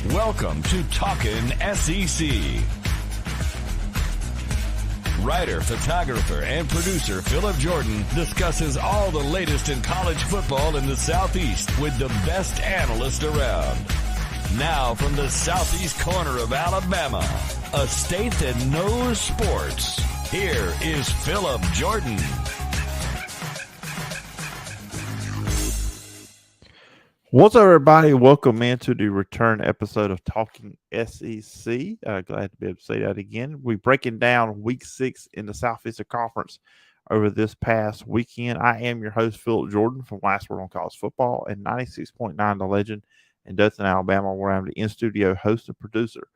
Welcome to Talkin' SEC. Writer, photographer, and producer Phillip Jordan discusses all the latest in college football in the Southeast with the best analysts around. Now from the southeast corner of Alabama, a state that knows sports, here is Phillip Jordan. What's up, everybody? Welcome into the return episode of Talking SEC. Glad to be able to say that again. We're breaking down Week 6 in the Southeastern Conference over this past weekend. I am your host, Phillip Jordan from Last Word on College Football and 96.9 The Legend in Dothan, Alabama, where I'm the in-studio host and producer,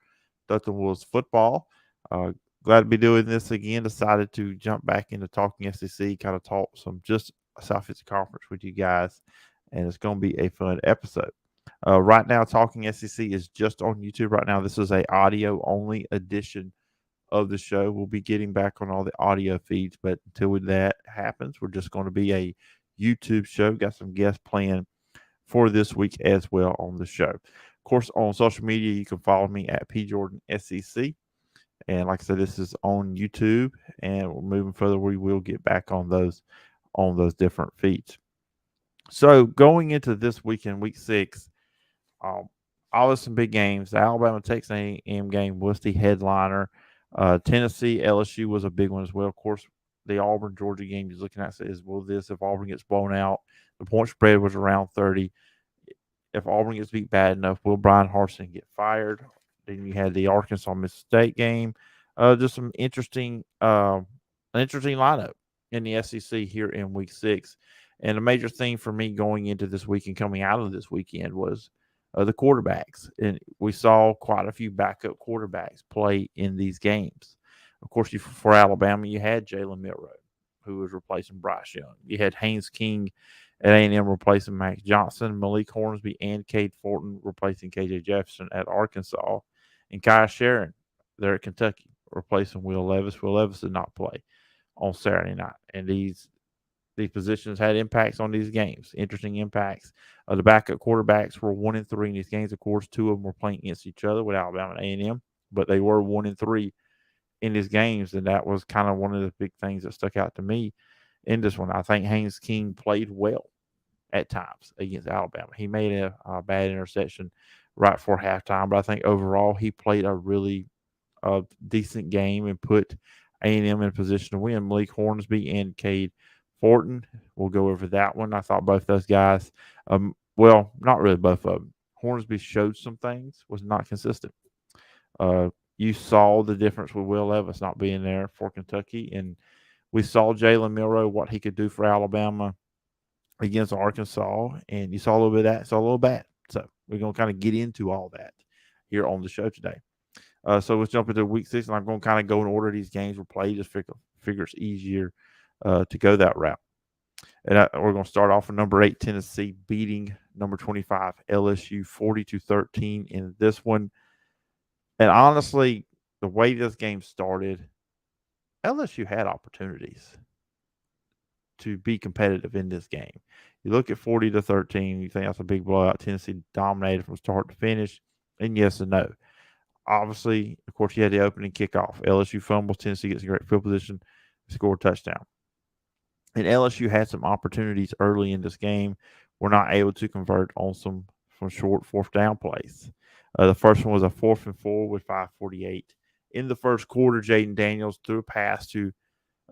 Dothan Wolves Football. Glad to be doing this again. Decided to jump back into Talking SEC, kind of talk some just Southeastern Conference with you guys. And it's going to be a fun episode. Right now, Talking SEC is just on YouTube right now. This is a audio-only edition of the show. We'll be getting back on all the audio feeds, but until that happens, we're just going to be a YouTube show. Got some guests planned for this week as well on the show. Of course, on social media, you can follow me at PJordanSEC. And like I said, this is on YouTube, and we're moving further. We will get back on those different feeds. So going into this weekend, Week 6, always some big games. The Alabama-Texas A&M game was the headliner. Tennessee, LSU was a big one as well. Of course, the Auburn-Georgia game you're looking at says, if Auburn gets blown out, the point spread was around 30. If Auburn gets beat bad enough, will Brian Harsin get fired? Then you had the Arkansas-Mississippi State game. Just some interesting lineup in the SEC here in Week 6. And a major thing for me going into this week and coming out of this weekend was the quarterbacks. And we saw quite a few backup quarterbacks play in these games. Of course, for Alabama, you had Jalen Milroe, who was replacing Bryce Young. You had Haynes King at A&M replacing Max Johnson, Malik Hornsby and Cade Fortin replacing KJ Jefferson at Arkansas, and Kai Sharon there at Kentucky replacing Will Levis. Will Levis did not play on Saturday night. And these positions had impacts on these games, interesting impacts. The backup quarterbacks were 1-3 in these games. Of course, two of them were playing against each other with Alabama and A&M, but they were 1-3 in these games, and that was kind of one of the big things that stuck out to me in this one. I think Haynes King played well at times against Alabama. He made a bad interception right before halftime, but I think overall he played a really decent game and put A&M in a position to win. Malik Hornsby and Cade Fortin, we'll go over that one. I thought both those guys, well, not really both of them. Hornsby showed some things, was not consistent. You saw the difference with Will Levis not being there for Kentucky, and we saw Jalen Milroe, what he could do for Alabama against Arkansas, and you saw a little bit of that, saw a little bad. So we're going to kind of get into all that here on the show today. So let's jump into Week 6, and I'm going to kind of go in order these games were played, just figure it's easier to go that route. And we're going to start off with number 8, Tennessee, beating number 25, LSU, 40-13 in this one. And honestly, the way this game started, LSU had opportunities to be competitive in this game. You look at 40-13, you think that's a big blowout. Tennessee dominated from start to finish, and yes and no. Obviously, of course, you had the opening kickoff. LSU fumbles, Tennessee gets a great field position, score a touchdown. And LSU had some opportunities early in this game. Were not able to convert on some short fourth down plays. The first one was a 4th and 4 with 5:48. In the first quarter, Jaden Daniels threw a pass to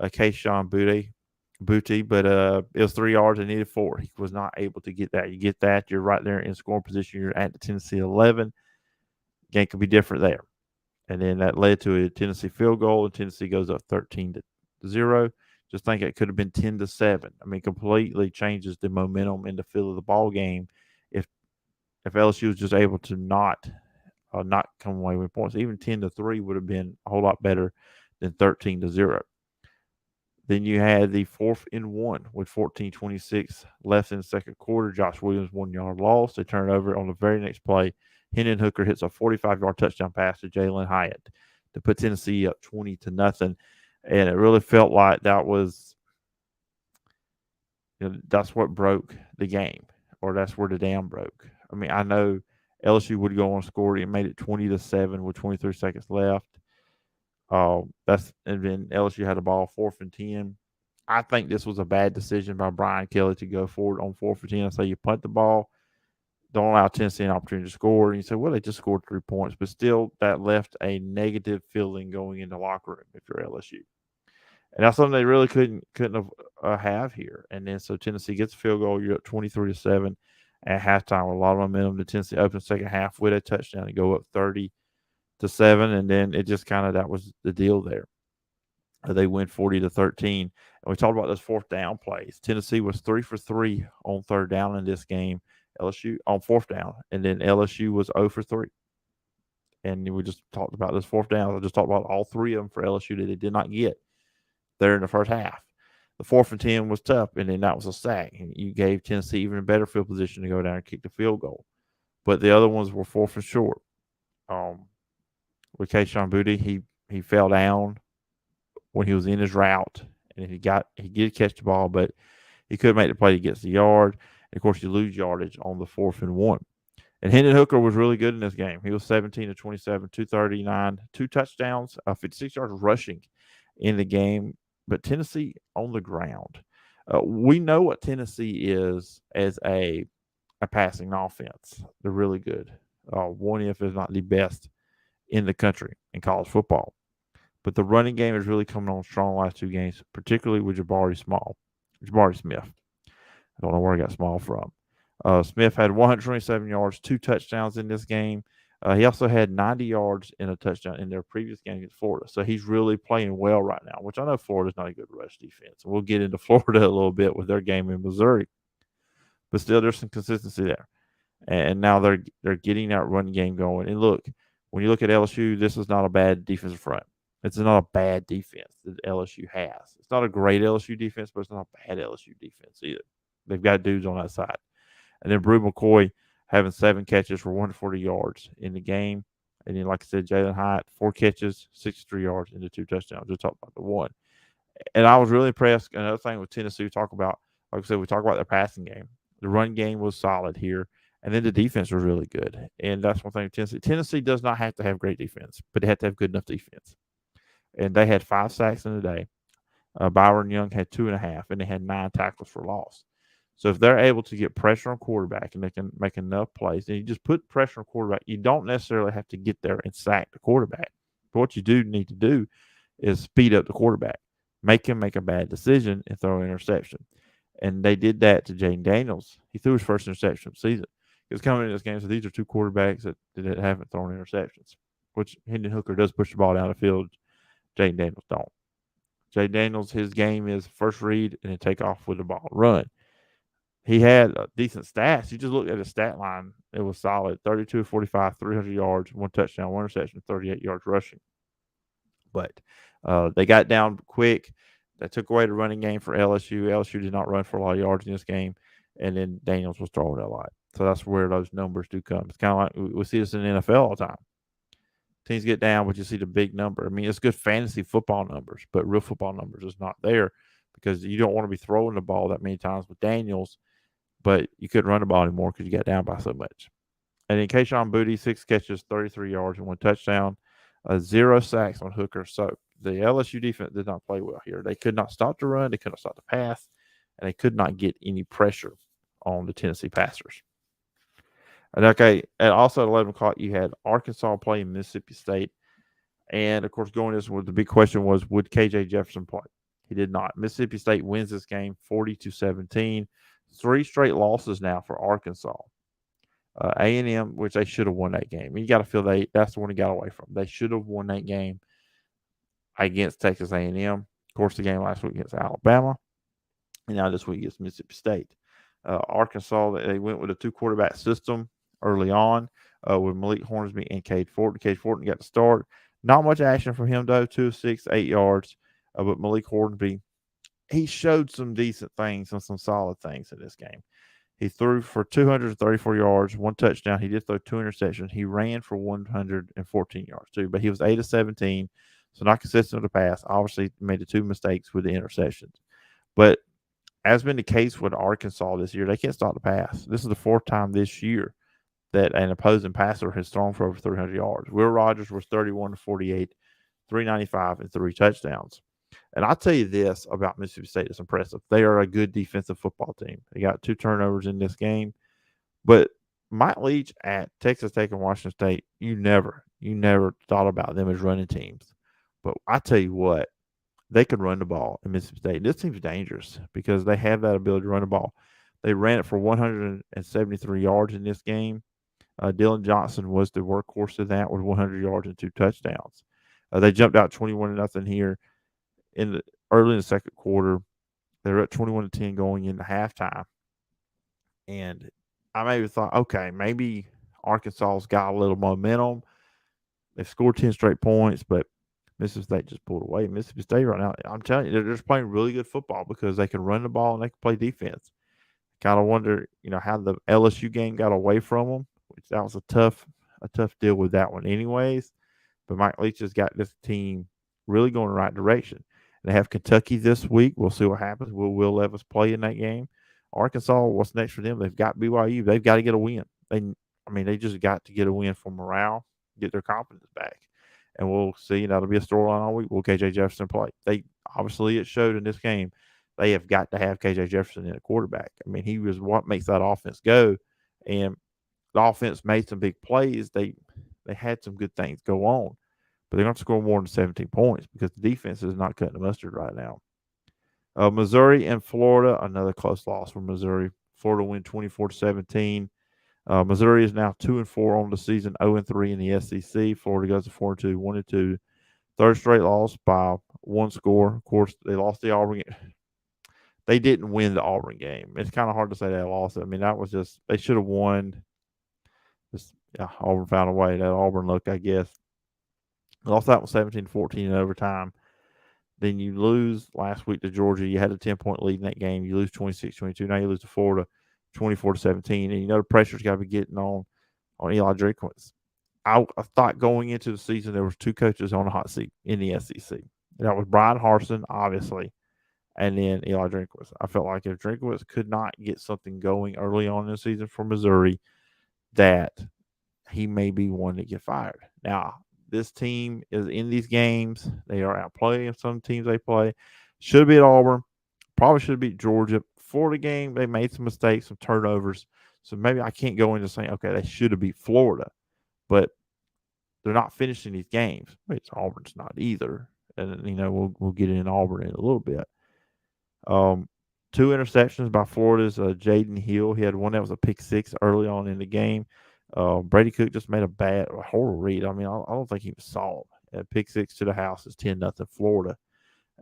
Kayshon Booty, but it was 3 yards and needed 4. He was not able to get that. You get that, you're right there in scoring position. You're at the Tennessee 11. Game could be different there. And then that led to a Tennessee field goal, and Tennessee goes up 13-0. Just think it could have been 10-7. I mean, completely changes the momentum and the feel of the ball game if LSU was just able to not come away with points. Even 10-3 would have been a whole lot better than 13-0. Then you had the 4th and 1 with 14:26 left in the second quarter. Josh Williams 1-yard loss. They turn it over on the very next play. Hendon Hooker hits a 45-yard touchdown pass to Jalen Hyatt to put Tennessee up 20-0. And it really felt like that was, that's what broke the game, or that's where the dam broke. I mean, I know LSU would go on and score. It made it 20-7 with 23 seconds left. And then LSU had the ball 4th and 10. I think this was a bad decision by Brian Kelly to go forward on 4th and 10. I say you punt the ball, don't allow Tennessee an opportunity to score. And you say, well, they just scored 3 points, but still that left a negative feeling going into the locker room if you're LSU. And that's something they really couldn't have here. And then so Tennessee gets a field goal. You're up 23-7 at halftime with a lot of momentum. The Tennessee opens the second half with a touchdown and go up 30-7, and then it just that was the deal there. They win 40-13. And we talked about those 4th down plays. Tennessee was 3 for 3 on 3rd down in this game. LSU on 4th down, and then LSU was 0 for 3. And we just talked about those 4th downs. I just talked about all 3 of them for LSU that they did not get there in the first half. The 4th and 10 was tough, and then that was a sack. And you gave Tennessee even a better field position to go down and kick the field goal. But the other ones were 4th and short. With Kayshon Boutte, he fell down when he was in his route, and he did catch the ball, but he couldn't make the play to get the yard. And of course, you lose yardage on the 4th and 1. And Hendon Hooker was really good in this game. He was 17-27, 239, 2 touchdowns, 56 yards rushing in the game. But Tennessee on the ground. We know what Tennessee is as a passing offense. They're really good. One if not the best in the country in college football. But the running game is really coming on strong the last 2 games, particularly with Jabari Smith. I don't know where I got Small from. Smith had 127 yards, 2 touchdowns in this game. He also had 90 yards in a touchdown in their previous game against Florida. So he's really playing well right now, which I know Florida's not a good rush defense. We'll get into Florida a little bit with their game in Missouri. But still, there's some consistency there. And now they're getting that run game going. And look, when you look at LSU, this is not a bad defensive front. It's not a bad defense that LSU has. It's not a great LSU defense, but it's not a bad LSU defense either. They've got dudes on that side. And then Brew McCoy having 7 catches for 140 yards in the game. And then, like I said, Jalen Hyatt, 4 catches, 63 yards, and the 2 touchdowns. We'll talk about the 1. And I was really impressed. Another thing with Tennessee, we talk about their passing game. The run game was solid here. And then the defense was really good. And that's one thing with Tennessee. Tennessee does not have to have great defense, but they have to have good enough defense. And they had 5 sacks in the day. Byron Young had 2.5, and they had 9 tackles for loss. So if they're able to get pressure on quarterback and they can make enough plays, and you just put pressure on quarterback, you don't necessarily have to get there and sack the quarterback. But what you do need to do is speed up the quarterback, make him make a bad decision and throw an interception. And they did that to Jaden Daniels. He threw his first interception of the season. He was coming into this game, so these are 2 quarterbacks that haven't thrown interceptions, which Hendon Hooker does push the ball down the field. Jaden Daniels don't. Jaden Daniels, his game is first read and then take off with the ball, run. He had decent stats. You just look at his stat line. It was solid. 32-45, 300 yards, 1 touchdown, 1 interception, 38 yards rushing. But they got down quick. They took away the running game for LSU. LSU did not run for a lot of yards in this game. And then Daniels was throwing a lot. So that's where those numbers do come. It's kind of like we see this in the NFL all the time. Teams get down, but you see the big number. I mean, it's good fantasy football numbers, but real football numbers is not there because you don't want to be throwing the ball that many times with Daniels, but you couldn't run the ball anymore because you got down by so much. And then Kayshon Boutte, 6 catches, 33 yards, and 1 touchdown, 0 sacks on Hooker. So the LSU defense did not play well here. They could not stop the run. They could not stop the pass, and they could not get any pressure on the Tennessee passers. And also at 11 o'clock, you had Arkansas playing Mississippi State. And, of course, going this one, the big question was, would KJ Jefferson play? He did not. Mississippi State wins this game 40-17. 3 straight losses now for Arkansas. A&M, which they should have won that game. You got to feel that's the one he got away from. They should have won that game against Texas A&M. Of course, the game last week against Alabama. And now this week against Mississippi State. Arkansas, they went with a 2-quarterback system early on with Malik Hornsby and Cade Fortin. Cade Fortin got to start. Not much action from him, though. 2 of 6, 8 yards. But Malik Hornsby, he showed some decent things and some solid things in this game. He threw for 234 yards, 1 touchdown. He did throw 2 interceptions. He ran for 114 yards, too. But he was 8 of 17, so not consistent with the pass. Obviously, made the 2 mistakes with the interceptions. But as been the case with Arkansas this year, they can't stop the pass. This is the 4th time this year that an opposing passer has thrown for over 300 yards. Will Rogers was 31-48, 395, and 3 touchdowns. And I'll tell you this about Mississippi State that's impressive. They are a good defensive football team. They got 2 turnovers in this game. But Mike Leach at Texas Tech and Washington State, you never thought about them as running teams. But I tell you what, they could run the ball in Mississippi State. This team's dangerous because they have that ability to run the ball. They ran it for 173 yards in this game. Dylan Johnson was the workhorse of that with 100 yards and 2 touchdowns. They jumped out 21-0 here early in the second quarter. They were at 21-10 going into halftime. And I maybe thought, okay, maybe Arkansas's got a little momentum. They've scored 10 straight points, but Mississippi State just pulled away. Mississippi State right now, I'm telling you, they're just playing really good football because they can run the ball and they can play defense. Kind of wonder, how the LSU game got away from them, which that was a tough deal with that one anyways. But Mike Leach has got this team really going the right direction. They have Kentucky this week. We'll see what happens. Will Levis play in that game? Arkansas, what's next for them? They've got BYU. They've got to get a win. They just got to get a win for morale, get their confidence back. And we'll see. That'll be a storyline all week. Will KJ Jefferson play? It showed in this game. They have got to have KJ Jefferson in a quarterback. He was what makes that offense go. And the offense made some big plays. They had some good things go on. But they're going to score more than 17 points because the defense is not cutting the mustard right now. Missouri and Florida, another close loss for Missouri. Florida win 24-17. Missouri is now 2-4 on the season, 0-3 in the SEC. Florida goes to 4-2, 1-2. Third straight loss by 1 score. Of course, they lost the Auburn game. They didn't win the Auburn game. It's kind of hard to say they lost it. That was just, they should have won. Auburn found a way. That Auburn look, I guess. Lost that one 17-14 in overtime. Then you lose last week to Georgia. You had a 10-point lead in that game. You lose 26-22. Now you lose to Florida 24-17. And the pressure's got to be getting on Eli Drinkwitz. I thought going into the season there was 2 coaches on the hot seat in the SEC. That was Brian Harsin, obviously, and then Eli Drinkwitz. I felt like if Drinkwitz could not get something going early on in the season for Missouri, that he may be one to get fired. Now, this team is in these games. They are outplaying some teams they play. Should be at Auburn. Probably should beat Georgia. Florida game, they made some mistakes, some turnovers. So maybe I can't go into saying, okay, they should have beat Florida. But they're not finishing these games. Auburn's not either. And, we'll get in Auburn in a little bit. 2 interceptions by Florida's Jaden Hill. He had one that was a pick 6 early on in the game. Brady Cook just made a horrible read. I don't think he was solid. Pick 6 to the house is 10-0 Florida.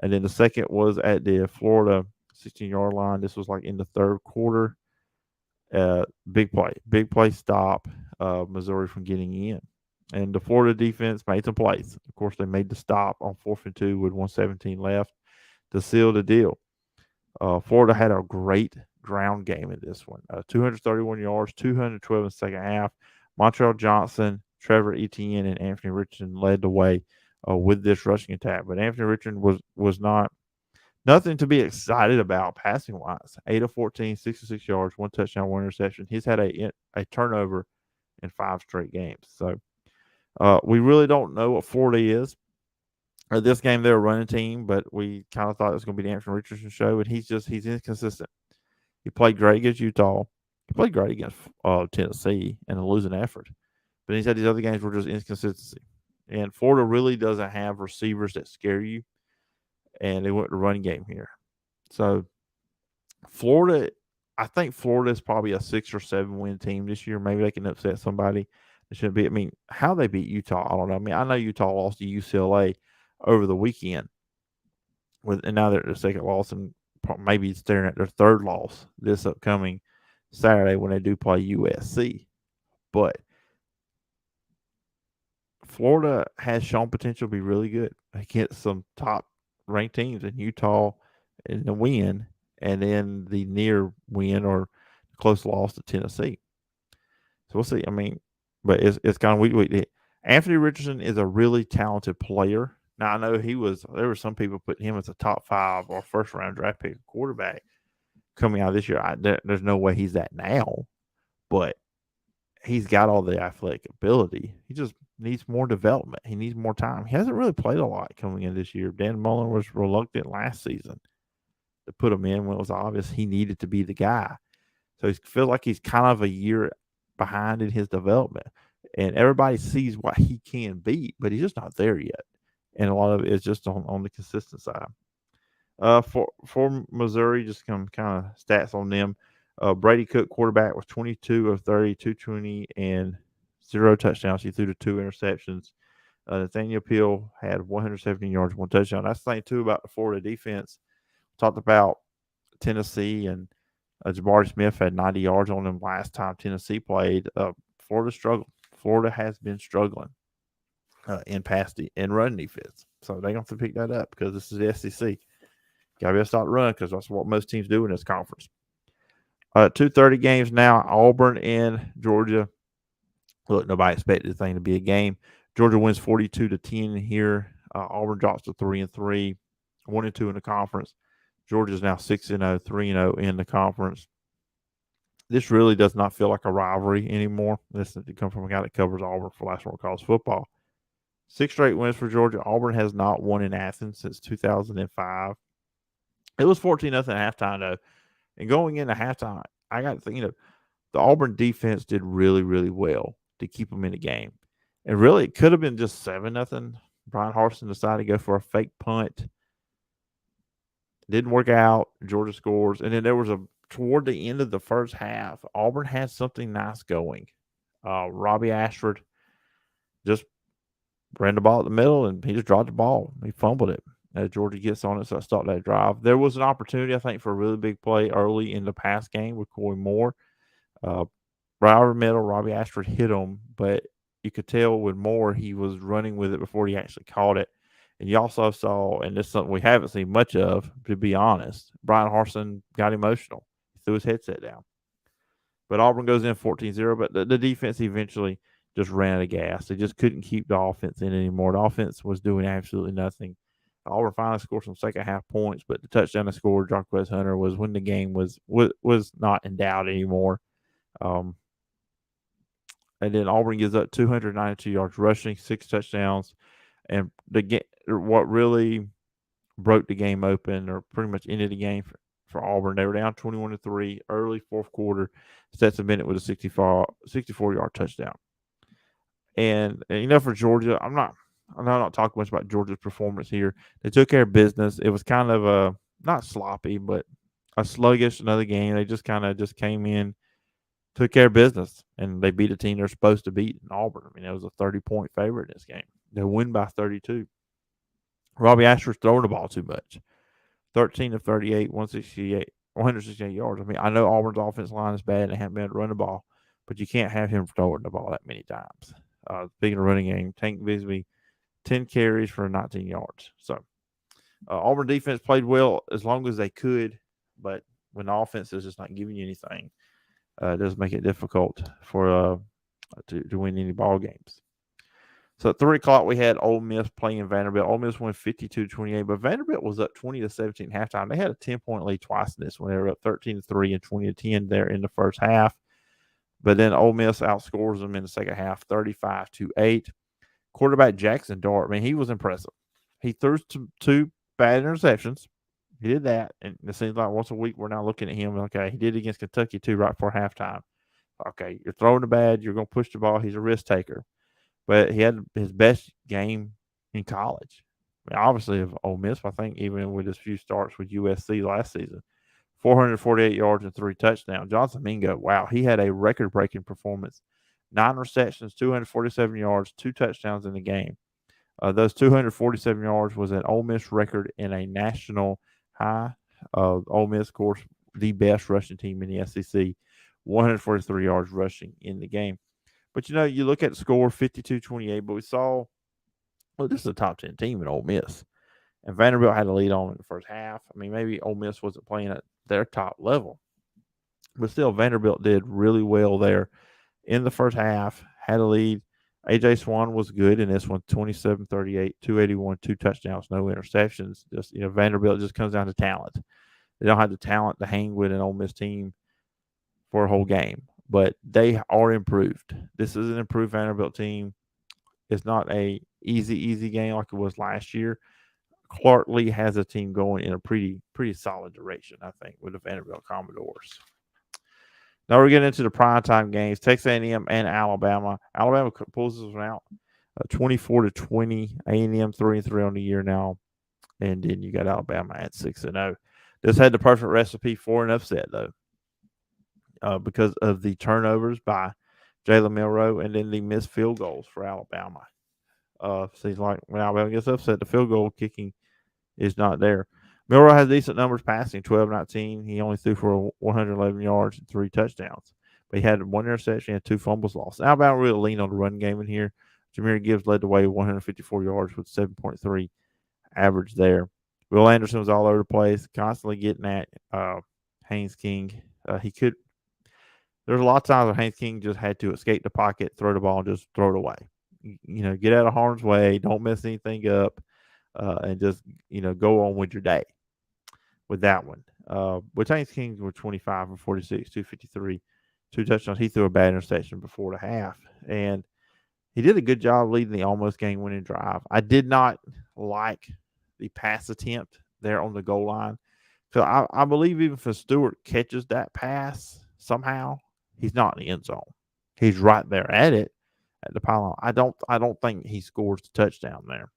And then the second was at the Florida 16-yard line. This was like in the third quarter. Big play stop Missouri from getting in. And the Florida defense made some plays. Of course, they made the stop on 4th and 2 with 1:17 left to seal the deal. Florida had a great ground game in this one. 231 yards, 212 in the second half. Montreal Johnson, Trevor Etienne, and Anthony Richardson led the way with this rushing attack. But Anthony Richardson was nothing to be excited about passing wise. 8 of 14, 66 yards, 1 touchdown, 1 interception. He's had a turnover in 5 straight games. So we really don't know what Florida is. This game, they're a running team, but we kind of thought it was going to be the Anthony Richardson show, and he's inconsistent. He played great against Utah. He played great against Tennessee in a losing effort. But he said these other games were just inconsistency. And Florida really doesn't have receivers that scare you, and they went to running game here. So Florida, I think Florida is probably a 6 or 7 win team this year. Maybe they can upset somebody. It shouldn't be. How they beat Utah, I don't know. I know Utah lost to UCLA over the weekend, and now they're at their second loss, and maybe staring at their third loss this upcoming Saturday when they do play USC. But Florida has shown potential to be really good against some top-ranked teams in Utah in the win, and then the near win or close loss to Tennessee. So we'll see. But it's kind of week. Anthony Richardson is a really talented player. Now, I know there were some people putting him as a top 5 or first-round draft pick quarterback coming out this year. There's no way he's that now, but he's got all the athletic ability. He just needs more development. He needs more time. He hasn't really played a lot coming in this year. Dan Mullen was reluctant last season to put him in when it was obvious he needed to be the guy. So he feels like he's kind of a year behind in his development. And everybody sees what he can be, but he's just not there yet. And a lot of it is just on the consistent side. For Missouri, just some kind of stats on them. Brady Cook, quarterback, was 22 of 30, 220, and 0 touchdowns. He threw to 2 interceptions. Nathaniel Peel had 117 yards, 1 touchdown. That's the thing, too, about the Florida defense. Talked about Tennessee, and Jabari Smith had 90 yards on him last time Tennessee played. Florida struggled. Florida has been struggling in run defense. So they're going to have to pick that up because this is the SEC. Got to be able to stop running because that's what most teams do in this conference. 2:30 games now, Auburn and Georgia. Look, nobody expected the thing to be a game. Georgia wins 42-10 here. Auburn drops to 3-3, 1-2 in the conference. Georgia's now 6-0, 3-0 in the conference. This really does not feel like a rivalry anymore. This is to come from a guy that covers Auburn for last one college football. 6 straight wins for Georgia. Auburn has not won in Athens since 2005. It was 14-0 at halftime, though. And going into halftime, I got to think, the Auburn defense did really, really well to keep them in the game. And really, it could have been just 7-0. Brian Harsin decided to go for a fake punt. Didn't work out. Georgia scores. And then there was toward the end of the first half, Auburn had something nice going. Robbie Ashford just ran the ball at the middle, and he just dropped the ball. He fumbled it. Georgia gets on it, so I stopped that drive. There was an opportunity, I think, for a really big play early in the pass game with Corey Moore. Right over the middle, Robbie Ashford hit him, but you could tell with Moore he was running with it before he actually caught it. And you also saw, and this is something we haven't seen much of, to be honest, Brian Harsin got emotional. He threw his headset down. But Auburn goes in 14-0, but the defense eventually just ran out of gas. They just couldn't keep the offense in anymore. The offense was doing absolutely nothing. Auburn finally scored some second half points, but the touchdown they scored, Jarquez Hunter, was when the game was not in doubt anymore. And then Auburn gives up 292 yards rushing, 6 touchdowns. And what really broke the game open, or pretty much ended the game for Auburn, they were down 21-3 early fourth quarter. Stetson Bennett with a 64-yard touchdown. And for Georgia, I'm not talking much about Georgia's performance here. They took care of business. It was kind of not sloppy, but a sluggish another game. They just came in, took care of business, and they beat a team they're supposed to beat in Auburn. I mean, it was a 30-point favorite in this game. They win by 32. Robbie Ashford's throwing the ball too much. 13 of 38, 168 yards. I mean, I know Auburn's offensive line is bad and they haven't been able to run the ball, but you can't have him throwing the ball that many times. Speaking of running game, Tank Bisbee, 10 carries for 19 yards. So Auburn defense played well as long as they could, but when the offense is just not giving you anything, it does make it difficult for to win any ball games. So at 3 o'clock, we had Ole Miss playing Vanderbilt. Ole Miss won 52-28, but Vanderbilt was up 20-17 at halftime. They had a 10-point lead twice in this one. They were up 13-3 and 20-10 there in the first half. But then Ole Miss outscores them in the second half, 35-8. Quarterback Jackson Dart, I mean, he was impressive. He threw 2 bad interceptions. He did that, and it seems like once a week we're now looking at him. Okay, he did it against Kentucky too right before halftime. Okay, you're throwing the bad. You're going to push the ball. He's a risk taker. But he had his best game in college. I mean, obviously, of Ole Miss, I think, even with his few starts with USC last season. 448 yards and 3 touchdowns. Johnson Mingo, wow, he had a record-breaking performance. 9 receptions, 247 yards, 2 touchdowns in the game. Those 247 yards was an Ole Miss record in a national high. Ole Miss, of course, the best rushing team in the SEC. 143 yards rushing in the game. But, you look at the score, 52-28, but we saw, this is a top 10 team in Ole Miss. And Vanderbilt had a lead on in the first half. I mean, maybe Ole Miss wasn't playing at their top level. But still, Vanderbilt did really well there in the first half, had a lead. A.J. Swan was good in this one, 27-38, 281, 2 touchdowns, no interceptions. Just, Vanderbilt just comes down to talent. They don't have the talent to hang with an Ole Miss team for a whole game. but they are improved. This is an improved Vanderbilt team. It's not a easy game like it was last year. Clark Lee has a team going in a pretty solid direction, I think, with the Vanderbilt Commodores. Now we're getting into the primetime games. Texas A&M and Alabama. Alabama pulls this one out, 24-20. A&M 3-3 on the year now, and then you got Alabama at 6-0. This had the perfect recipe for an upset though, because of the turnovers by Jalen Milroe and then the missed field goals for Alabama. Seems like when Alabama gets upset, the field goal kicking is not there. Milroe has decent numbers passing, 12-19. He only threw for 111 yards and 3 touchdowns. But he had 1 interception and 2 fumbles lost. Alabama really leaned on the run game in here. Jahmyr Gibbs led the way with 154 yards with 7.3 average there. Will Anderson was all over the place, constantly getting at Haynes King. There's a lot of times where Haynes King just had to escape the pocket, throw the ball, and just throw it away. Get out of harm's way, don't mess anything up, and just, go on with your day with that one. With Haynes King were 25 for 46, 253, 2 touchdowns. He threw a bad interception before the half, and he did a good job leading the almost game-winning drive. I did not like the pass attempt there on the goal line. So I believe even if Stewart catches that pass somehow, he's not in the end zone. He's right there at it, at the pylon. I don't think he scores the touchdown there.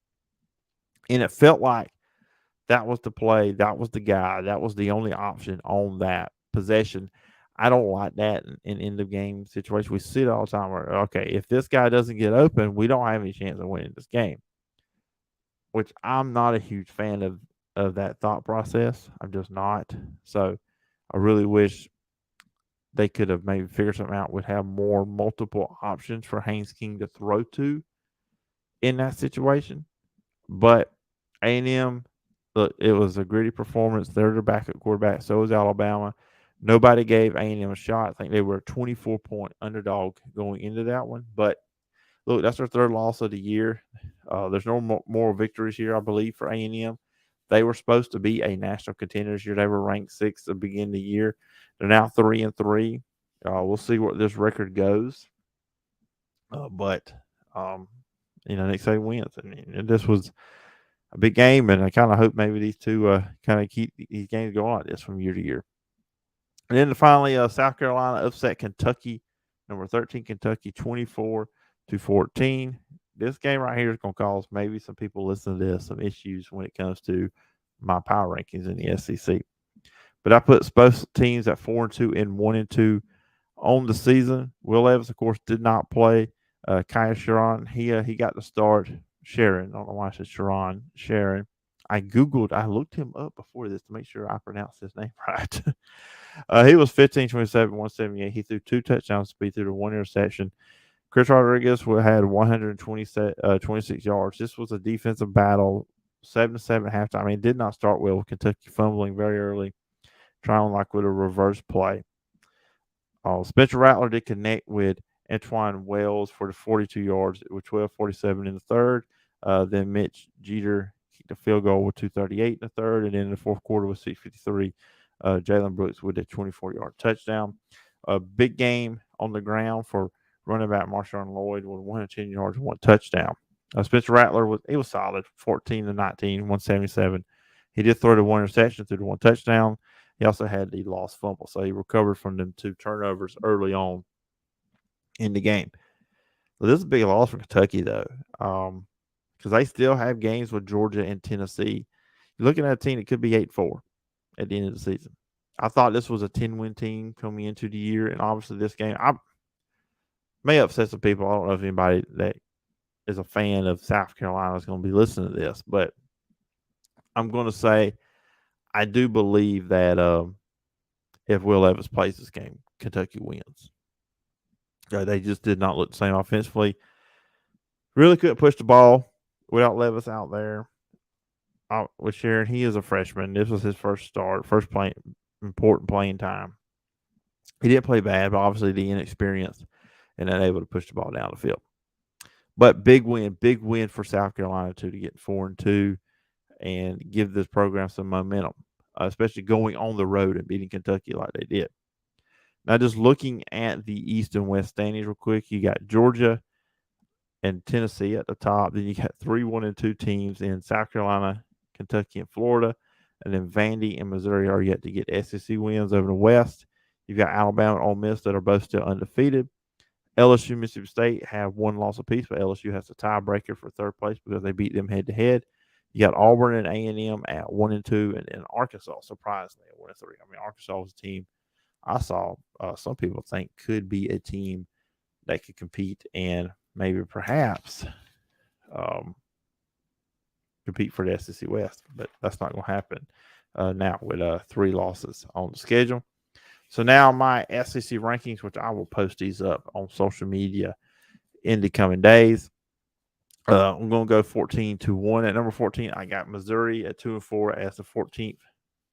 And it felt like that was the play, that was the guy, that was the only option on that possession. I don't like that in end of game situation. We see it all the time where, okay, if this guy doesn't get open, we don't have any chance of winning this game. Which I'm not a huge fan of that thought process. I'm just not. So I really wish they could have maybe figured something out, would have more multiple options for Haynes King to throw to in that situation. But A&M, look, it was a gritty performance. They're the backup quarterback. So was Alabama. Nobody gave A&M a shot. I think they were a 24-point underdog going into that one. But look, that's their 3rd loss of the year. There's no more victories here, I believe, for A&M. They were supposed to be a national contender this year. They were ranked 6th to begin the year. They're now 3-3. We'll see where this record goes. But next day wins. And this was a big game, and I kind of hope maybe these two kind of keep these games going like this from year to year. And then finally, South Carolina upset Kentucky, number 13 Kentucky, 24-14. This game right here is going to cause maybe some people listening to this some issues when it comes to my power rankings in the SEC. But I put both teams at 4-2 and 1-2 on the season. Will Levis, of course, did not play. Kaya Sharon, he got the start. Sharon, I don't know why I said Sharon. Sharon. I looked him up before this to make sure I pronounced his name right. He was 15, 27, 178. He threw 2 touchdowns, but he threw 1 interception. Chris Rodriguez had 126 yards. This was a defensive battle, 7-7 halftime. I mean, it did not start well with Kentucky fumbling very early, trying with a reverse play. Spencer Rattler did connect with Antoine Wells for the 42 yards with 12:47 in the 3rd. Then Mitch Jeter kicked a field goal with 2:38 in the 3rd, and then in the 4th quarter with 6:53. Jalen Brooks with a 24-yard touchdown. A big game on the ground for running back Marshawn Lloyd with 110 yards and 1 touchdown. Spencer Rattler was solid, 14-19, 177. He did throw the 1 interception through the 1 touchdown. He also had the lost fumble, so he recovered from them 2 turnovers early on in the game. Well, this is a big loss for Kentucky, though, because they still have games with Georgia and Tennessee. You're looking at a team that could be 8-4 at the end of the season. I thought this was a 10-win team coming into the year, and obviously this game may upset some people. I don't know if anybody that is a fan of South Carolina is going to be listening to this, but I'm going to say I do believe that if Will Levis plays this game, Kentucky wins. They just did not look the same offensively. Really couldn't push the ball without Levis out there. With Sharon, he is a freshman. This was his first start, important playing time. He didn't play bad, but obviously the inexperience and unable to push the ball down the field. But big win for South Carolina to get 4-2 and give this program some momentum, especially going on the road and beating Kentucky like they did. Now, just looking at the East and West standings real quick, you got Georgia and Tennessee at the top. Then you got 3, 1, and 2 teams in South Carolina, Kentucky, and Florida. And then Vandy and Missouri are yet to get SEC wins over the West. You've got Alabama and Ole Miss that are both still undefeated. LSU, Mississippi State have 1 loss apiece, but LSU has a tiebreaker for third place because they beat them head-to-head. You got Auburn and A&M at 1 and 2, and then Arkansas, surprisingly, at 1 and 3. I mean, Arkansas was a team I saw some people think could be a team that could compete and maybe perhaps compete for the SEC West, but that's not going to happen now with 3 losses on the schedule. So now my SEC rankings, which I will post these up on social media in the coming days. I'm going to go 14-1. At number 14, I got Missouri at 2-4 as the 14th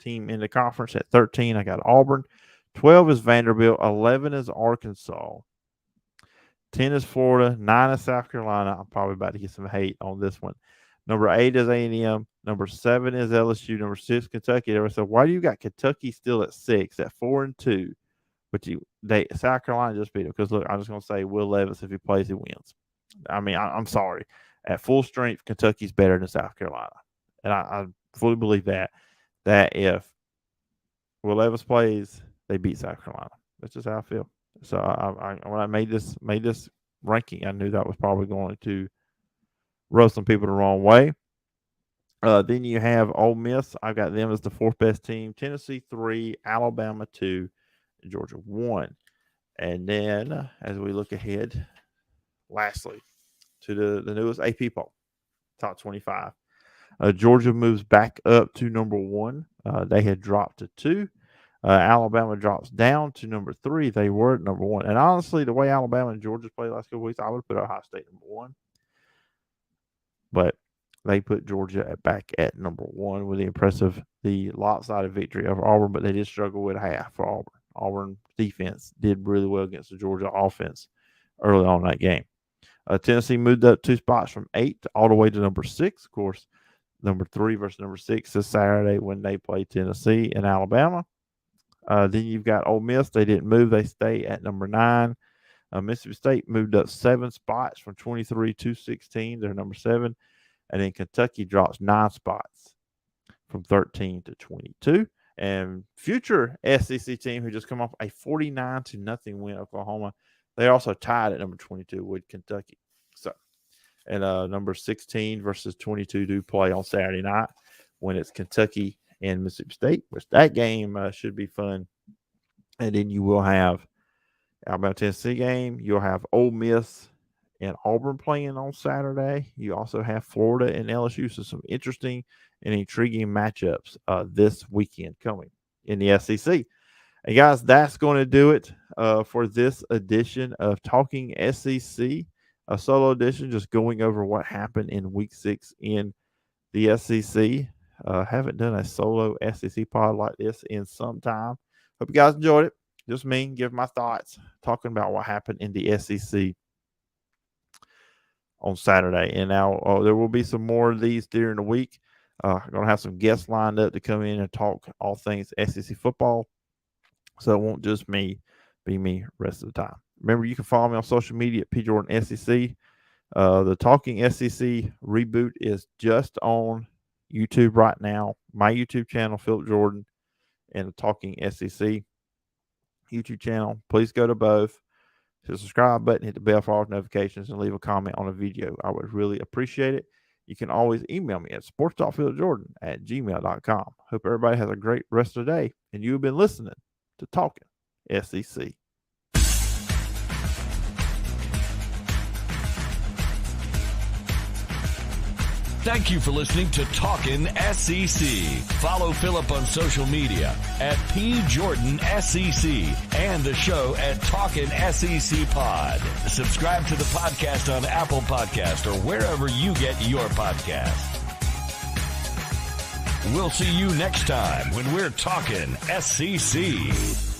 team in the conference. At 13, I got Auburn. 12 is Vanderbilt. 11 is Arkansas. 10 is Florida. 9 is South Carolina. I'm probably about to get some hate on this one. Number 8 is A&M. Number 7 is LSU. Number 6, Kentucky. Everyone said, why do you got Kentucky still at 6, at 4-2? But South Carolina just beat them. Because, look, I'm just going to say Will Levis, if he plays, he wins. I mean, I'm sorry. At full strength, Kentucky's better than South Carolina. And I fully believe that if Will Levis plays, they beat South Carolina. That's just how I feel. So when I made this ranking, I knew that was probably going to rub some people the wrong way. Then you have Ole Miss. I got them as the 4th best team. Tennessee 3, Alabama 2, and Georgia 1. And then as we look ahead, lastly, to the newest AP poll, top 25. Georgia moves back up to number 1. They had dropped to 2. Alabama drops down to number 3. They were at number 1. And honestly, the way Alabama and Georgia played last couple weeks, I would put Ohio State number 1. But they put Georgia back at number 1 with the lopsided victory over Auburn, but they did struggle with half for Auburn. Auburn defense did really well against the Georgia offense early on in that game. Tennessee moved up 2 spots from 8 all the way to number 6. Of course, number 3 versus number 6 this Saturday when they play Tennessee and Alabama. Then you've got Ole Miss. They didn't move. They stay at number 9. Mississippi State moved up 7 spots from 23 to 16. They're number 7. And then Kentucky drops 9 spots from 13 to 22. And future SEC team who just come off a 49-0 win, Oklahoma, they're also tied at number 22 with Kentucky. So, and number 16 versus 22 do play on Saturday night when it's Kentucky and Mississippi State, which that game should be fun. And then you will have Alabama Tennessee game. You'll have Ole Miss and Auburn playing on Saturday. You also have Florida and LSU. So some interesting and intriguing matchups this weekend coming in the SEC. And guys, that's going to do it for this edition of Talking SEC, a solo edition, just going over what happened in Week 6 in the SEC. Haven't done a solo SEC pod like this in some time. Hope you guys enjoyed it. Just me, give my thoughts, talking about what happened in the SEC on Saturday. And now there will be some more of these during the week. I'm going to have some guests lined up to come in and talk all things SEC football. So it won't just be me rest of the time. Remember, you can follow me on social media at PJordanSEC. The Talking SEC reboot is just on YouTube right now. My YouTube channel, Phillip Jordan, and the Talking SEC YouTube channel. Please go to both. Hit the subscribe button, hit the bell for all notifications, and leave a comment on a video. I would really appreciate it. You can always email me at sportstalkphillipjordan@gmail.com. Hope everybody has a great rest of the day, and you have been listening to Talking SEC. Thank you for listening to Talkin' SEC. Follow Phillip on social media at PJordanSEC and the show at Talkin' SEC Pod. Subscribe to the podcast on Apple Podcast or wherever you get your podcast. We'll see you next time when we're talking SEC.